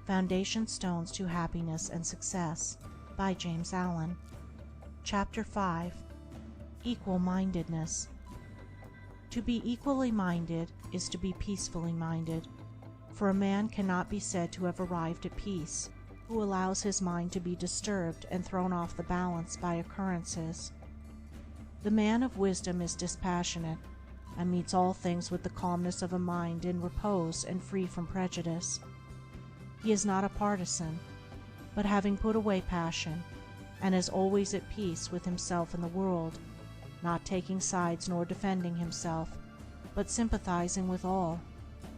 Foundation Stones to Happiness and Success by James Allen. Chapter 5. Equal Mindedness. To be equally minded is to be peacefully minded, for a man cannot be said to have arrived at peace who allows his mind to be disturbed and thrown off the balance by occurrences. The man of wisdom is dispassionate, and meets all things with the calmness of a mind in repose and free from prejudice. He is not a partisan, but having put away passion, and is always at peace with himself and the world, not taking sides nor defending himself, but sympathizing with all.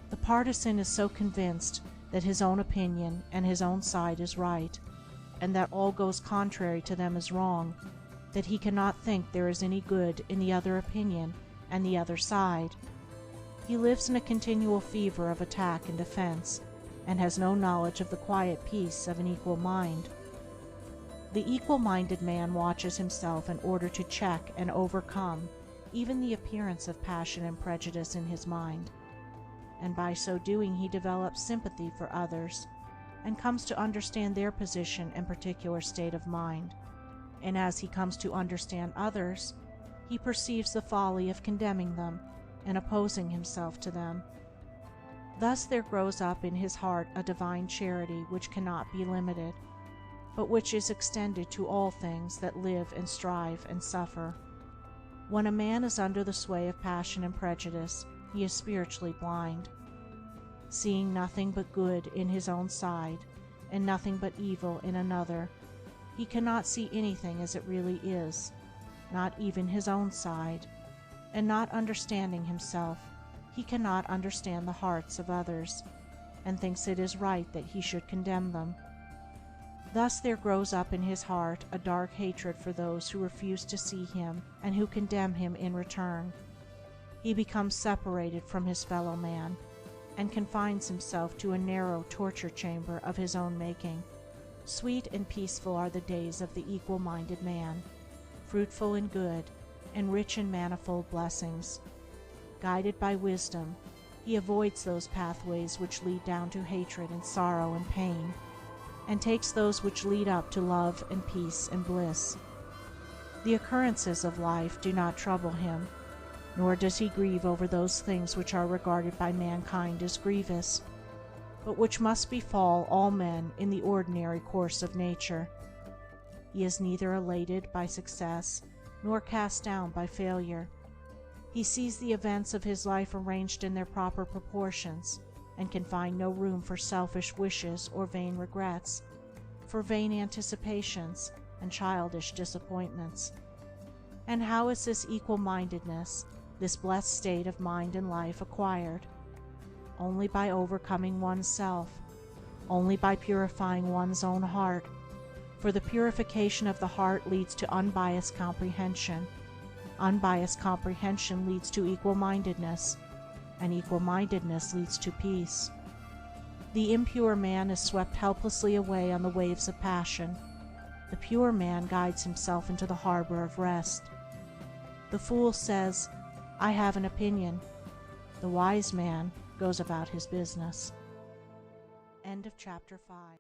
The partisan is so convinced that his own opinion and his own side is right, and that all goes contrary to them is wrong, that he cannot think there is any good in the other opinion and the other side. He lives in a continual fever of attack and defense, and has no knowledge of the quiet peace of an equal mind. The equal-minded man watches himself in order to check and overcome even the appearance of passion and prejudice in his mind, and by so doing he develops sympathy for others, and comes to understand their position and particular state of mind, and as he comes to understand others, he perceives the folly of condemning them and opposing himself to them. Thus there grows up in his heart a divine charity which cannot be limited, but which is extended to all things that live and strive and suffer. When a man is under the sway of passion and prejudice, he is spiritually blind. Seeing nothing but good in his own side, and nothing but evil in another, he cannot see anything as it really is, not even his own side, and not understanding himself, he cannot understand the hearts of others, and thinks it is right that he should condemn them. Thus there grows up in his heart a dark hatred for those who refuse to see him and who condemn him in return. He becomes separated from his fellow man, and confines himself to a narrow torture chamber of his own making. Sweet and peaceful are the days of the equal-minded man, fruitful in good, and rich in manifold blessings. Guided by wisdom, he avoids those pathways which lead down to hatred and sorrow and pain, and takes those which lead up to love and peace and bliss. The occurrences of life do not trouble him, nor does he grieve over those things which are regarded by mankind as grievous, but which must befall all men in the ordinary course of nature. He is neither elated by success nor cast down by failure. He sees the events of his life arranged in their proper proportions, and can find no room for selfish wishes or vain regrets, for vain anticipations and childish disappointments. And how is this equal-mindedness, this blessed state of mind and life, acquired? Only by overcoming oneself, only by purifying one's own heart, for the purification of the heart leads to unbiased comprehension. Unbiased comprehension leads to equal-mindedness, and equal-mindedness leads to peace. The impure man is swept helplessly away on the waves of passion. The pure man guides himself into the harbor of rest. The fool says, "I have an opinion." The wise man goes about his business. End of chapter 5.